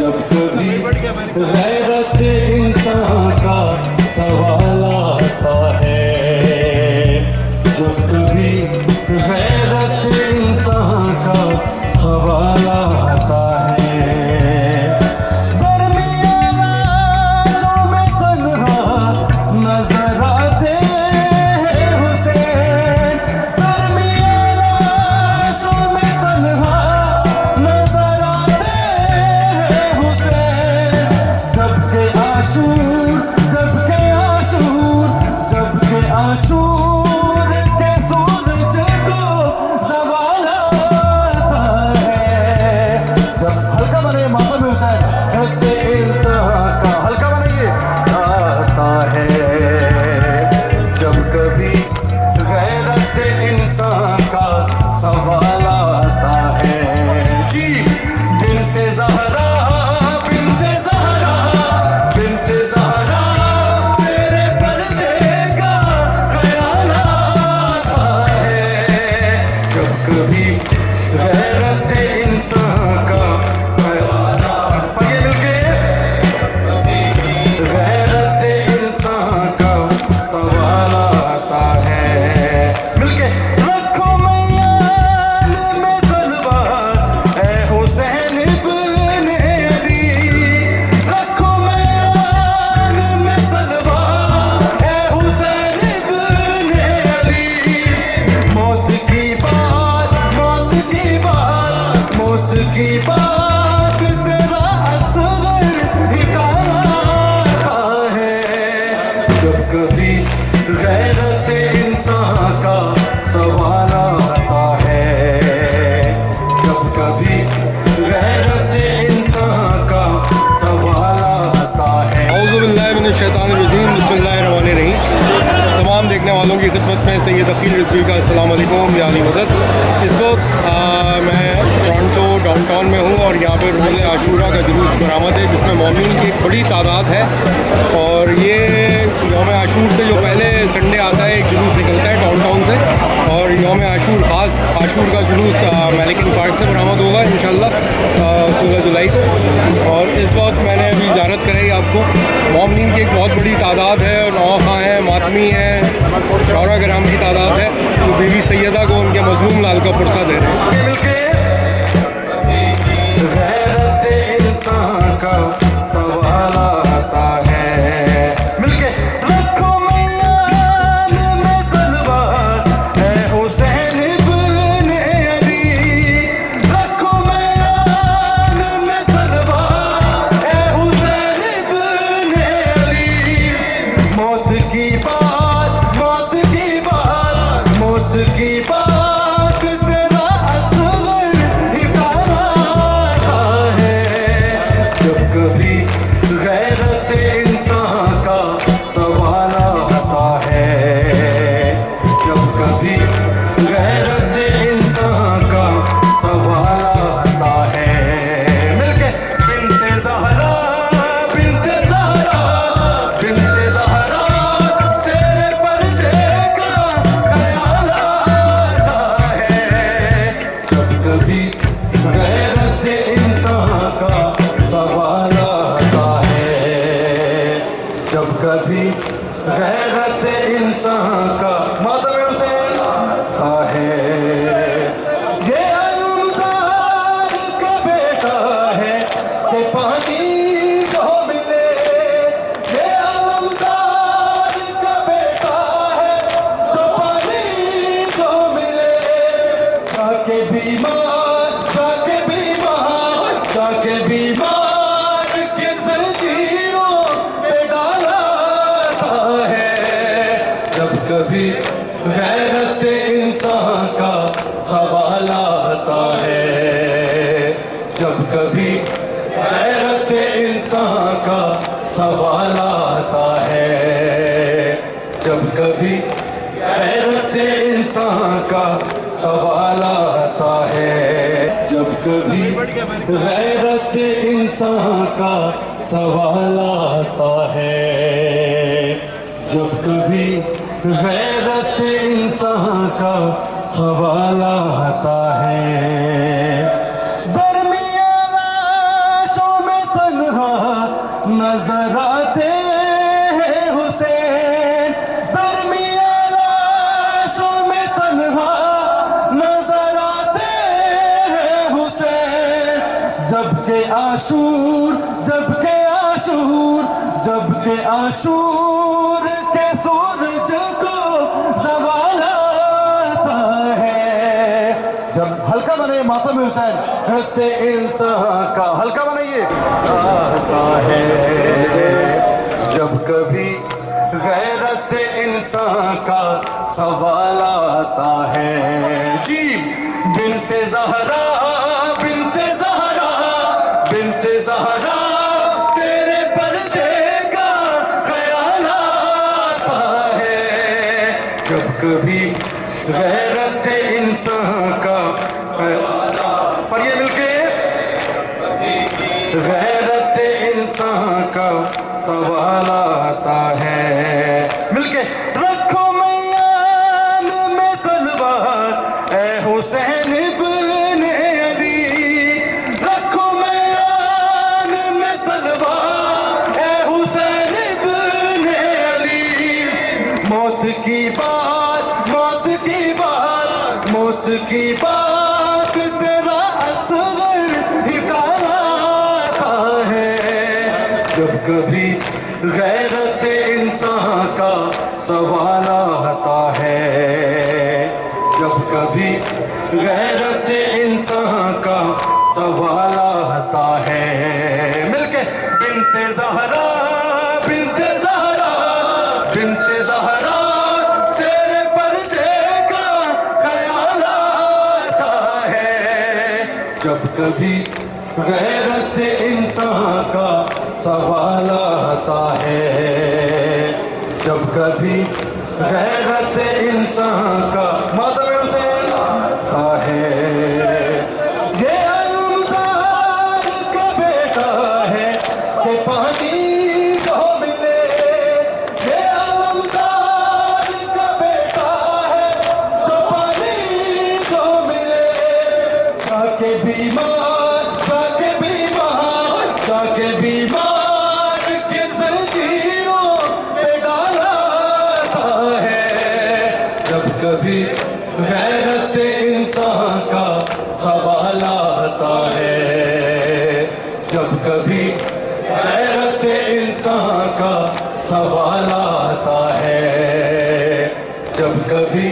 जब कभी गैरत इंसान का सवाल आता है, जब कभी गैरत इंसान का सवाल आता है। दरमियाना जो मैं तन्हा नजर आते हैं हुसैन, दरमियाना जो मैं तन्हा नजर आते हैं हुसैन। जब के आशूर, जब के आशूर, जब के आशूर के सूरज को ज़वाल आता है। जब हल्का बने मातम हुसैन कहते इंसान का हल्का बनाइए आता है। जब कभी गैरत इंसान का सवाल आता है। जी बिन्ते ज़हरा, बिन्ते ज़हरा, बिन्ते ज़हरा, तेरे पर्दे का ख्याल आता है। जब कभी गैरत इंसान का ख्याल पगे मिलके गैरत इंसान का सवाल आता है। मिलके रखो मैयान में तलवार ऐ हुसैन इब्ने अली, रखो मैयान में तलवार ऐ हुसैन इब्ने अली। मौत की बात, मौत की बात, मौत की बात तेरा असगर निकालता है। जब कभी गैरत इंसान का सवाल आता है, जब कभी गैरत इंसान का सवाल आता है। औज़ुबिल्लाहिमिनश्शैतानिर्रजीम, बिस्मिल्लाहिर्रहमानिर्रहीम। तमाम देखने वालों की खिदमत में सैयद अकील रिजवी का अस्सलाम वालेकुम या अली मदद। इस वक्त मैं टोरंटो डाउनटाउन में हूँ और यहाँ पर रोज़ आशूरा का जुलूस बरामद है जिसमें मौमीन की एक बड़ी तादाद है। और ये यौम आशूर से जो पहले संडे आता है एक जुलूस निकलता है डाउनटाउन से, और यौम आशूर ख़ास आशूर का जुलूस मेलिकन पार्क से बरामद होगा इंशाअल्लाह 16 जुलाई को। और इस वक्त मैंने अभी इजारत कराई आपको, मौमीन की एक बहुत बड़ी तादाद है, नौखा हैं, मातमी हैं, शौरा कराम की तादाद है जो बीवी सैयदा को उनके मजलूम लाल का पुरसा दे रहे हैं। गैरत इंसान का सवाल आता है। मिलके रखो मैयान में तलवार ऐ हुसैन इब्ने अली, रखो मैयान में तलवार ऐ हुसैन इब्ने अली। मौत की बात, मौत की बात, मौत की बात तेरा असगर निकालता है। जब कभी गैरत इंसान का सवाल आता है, जब कभी गैरत इंसान का सवाल आता है। मिलके बिन्ते ज़हरा, बिन्ते ज़हरा, बिन्ते ज़हरा, तेरे पर्दे का ख्याल आता है। जब कभी गैरत इंसान का सवाल आता है, जब कभी गैरत इंसान का मातम हुसैन आता है। ये अलमदार का बेटा है कि पानी को मिले, ये अलमदार का बेटा है तो पानी को मिले। जाके बीमार, जाके बीमार, जाके बीमार किस जीरों पे डाला है। जब कभी गैरत इंसान का सवाल आता है, जब कभी गैरत इंसान का सवाल आता है, जब कभी गैरत इंसान का सवाल आता है। जब कभी गैरत इंसान का सवाल आता है, जब कभी गैरत इंसान का सवाल आता है। दरमियाना शो में नजर आते हैं हुसैन, दरमिया लाशों में तन्हा नजर आते हैं हुसैन। जबकि आशूर के सूरज को ज़वाल आता है। जब हल्का बने मातम हुसैन, रहते इंसान का हल्का बनाइए आता है। जब कभी गैरत इंसान का सवाल आता है। जी बिनते ज़हरा, बिनते ज़हरा, बिनते ज़हरा, तेरे पर्दे का ख्याल आता है। जब कभी गैरत इंसान का पढ़िए मिलके, गैरत इंसान का सवाल आता है। मिलके रखो मैयान में तलवार ए हुसैन इब्ने अली, रखो मैयान में तलवार ए हुसैन इब्ने अली। मौत की बात, मौत की बात, मौत की बात तेरा असगर हिकाता है। जब कभी गैरत इंसान का सवाल आता है, जब कभी गैरत इंसान का सवाल आता है। मिलके बिनते ज़हरा, बिनते ज़हरा, बिनते ज़हरा, तेरे पर्दे का ख्याल आता है। जब कभी गैरत इंसान का सवाल आता है, जब कभी गैरत इंसान का मातम हुसैन आता है। ये अलमदार का बेटा है कि पानी को मिले, ये अलमदार का बेटा है तो पानी को मिले। जाके बीमार, जाके बीमार, जाके बीमार की ज़ंजीरों पे डाला है। जब कभी गैरत इंसान का सवाल आता है, जब कभी गैरत इंसान का सवाल आता है, जब कभी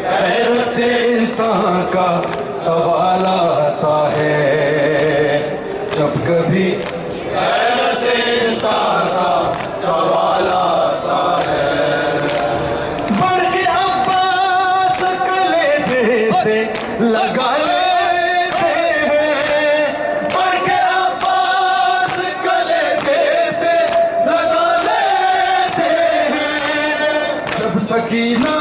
गैरत इंसान का सवाल आता है, जब कभी गैरत इंसान का सवाल आता है। बढ़ के अब्बास कलेजे से लगा लेते हैं, बढ़ के अब्बास कलेजे से लगा लेते हैं। जब सकीना,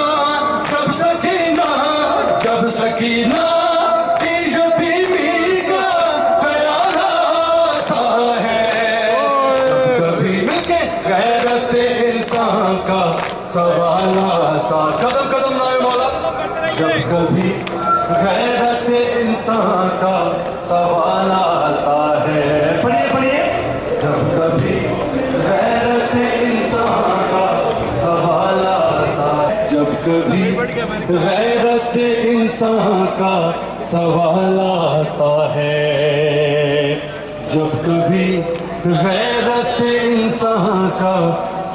जब सकीना, जब सकीना की यतीमी का ख्याल आता है। जब कभी मिलके गैरत इंसान का सवाल आता, कदम कदम लाए मौला। जब कभी गैरत इंसान का सवाल आता है, पढ़िए पढ़िए। जब कभी गैरत इंसान का सवाल आता है, जब कभी गैरत इंसान का सवाल आता है, जब कभी गैरत इंसान का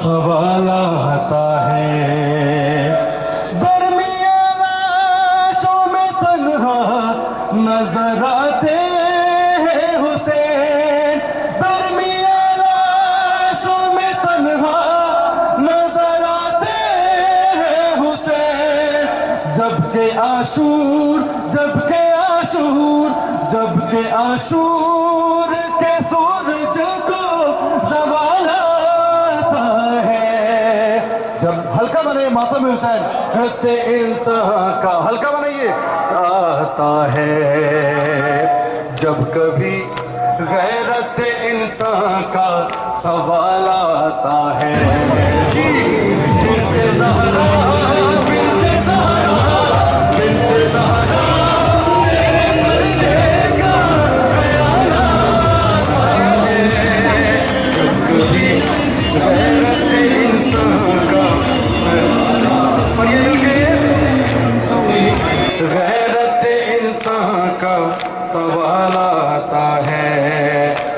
सवाल आता है। दरमिया लाशों में तन्हा नजर आते हैं हुसैन, दरमिया लाशों में तन्हा नजर आते हैं हुसैन। जबकि आशूर, जबकि आशूर, जबकि आशूर के सूरज को ज़वाल आता है। जब हल्का बने मातम हुसैन, रहते इंसान का हल्का बनाइए आता है। जब कभी गैरत इंसान का सवाल आता है। बिनते ज़हरा, बिनते ज़हरा, बिनते ज़हरा, तेरे पर्दे का ख्याल आता है। जब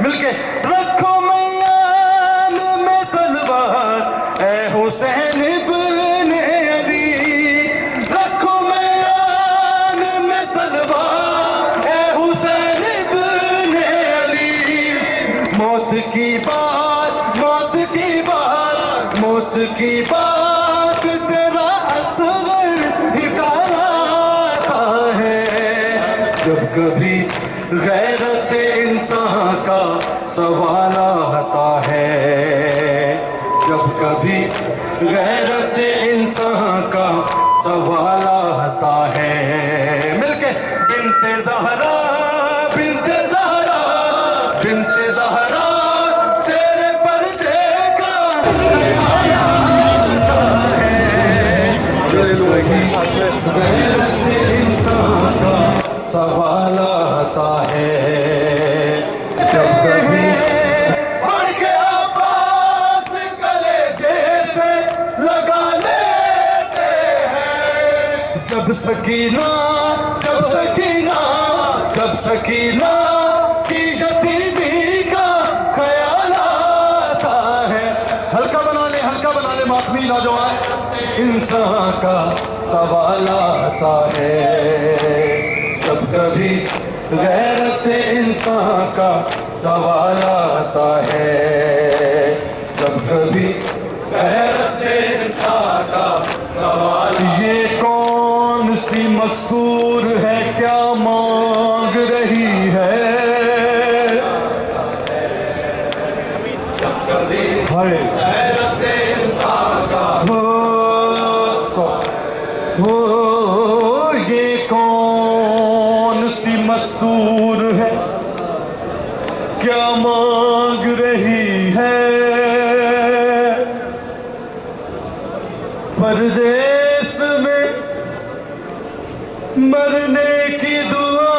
मिलके रखो मैयान में तलवार ए हुसैन इब्ने अली, रखो मैयान में तलवार ए हुसैन इब्ने अली। मौत की बात, मौत की बात, मौत की बात तेरा असगर ही कराता है। जब कभी गैरत इंसान का सवाल आता है, जब कभी गैरत इंसान का सवाल आता है। मिलके बिन्ते ज़हरा, बिन्ते ज़हरा, बिन्ते ज़हरा तेरे पर्दे का आया है। गैरत इंसान का सवाल आता है। जब कभी बढ़ के आवाज कलेजे से लगा लेते हैं, जब सकीना, जब सकीना, जब सकीना की यतीमी का ख्याल आता है। हल्का बना ले, हल्का बना ले, मातमी नौजवान। इंसान का सवाल आता है। जब कभी गैरत इंसान का सवाल आता है, जब कभी गैरत इंसान का सवाल। ये कौन सी मस्तूर है, क्या मांग रही है? हाय गैरत इंसान का हो, ये कौन सी मस्तूर है, क्या मांग रही है? परदेस में मरने की दुआ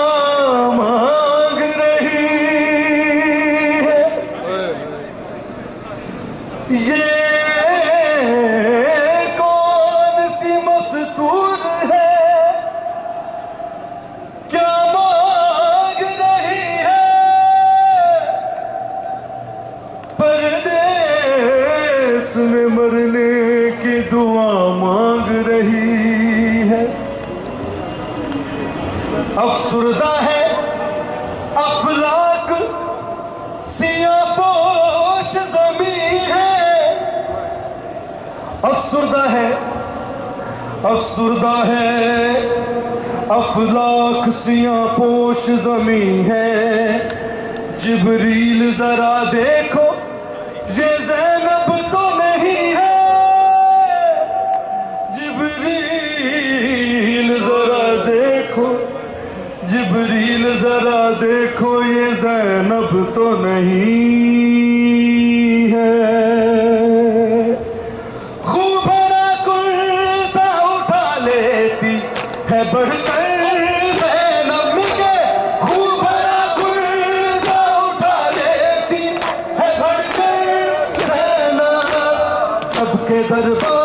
मांग रही है। ये कौन सी मस्तूर है, क्या मांग रही है? परदेस में मरने की दुआ मांग रही है। अफसुर्दा है अफलाक सियाह पोश ज़मीं है। अफसुर्दा है, अफसुर्दा है अफलाक सियाह पोश ज़मीं है। जिब्रील जरा देखो ये ज़ैनब तो नहीं है। जिब्रील जरा देखो, जिब्रील जरा देखो ये ज़ैनब तो नहीं है। खूब भरा कुर्ता उठा लेती है बढ़कर ज़ैनब के। खूब भरा कुर्ता उठा लेती है बढ़कर ज़ैनब। सबके दरबार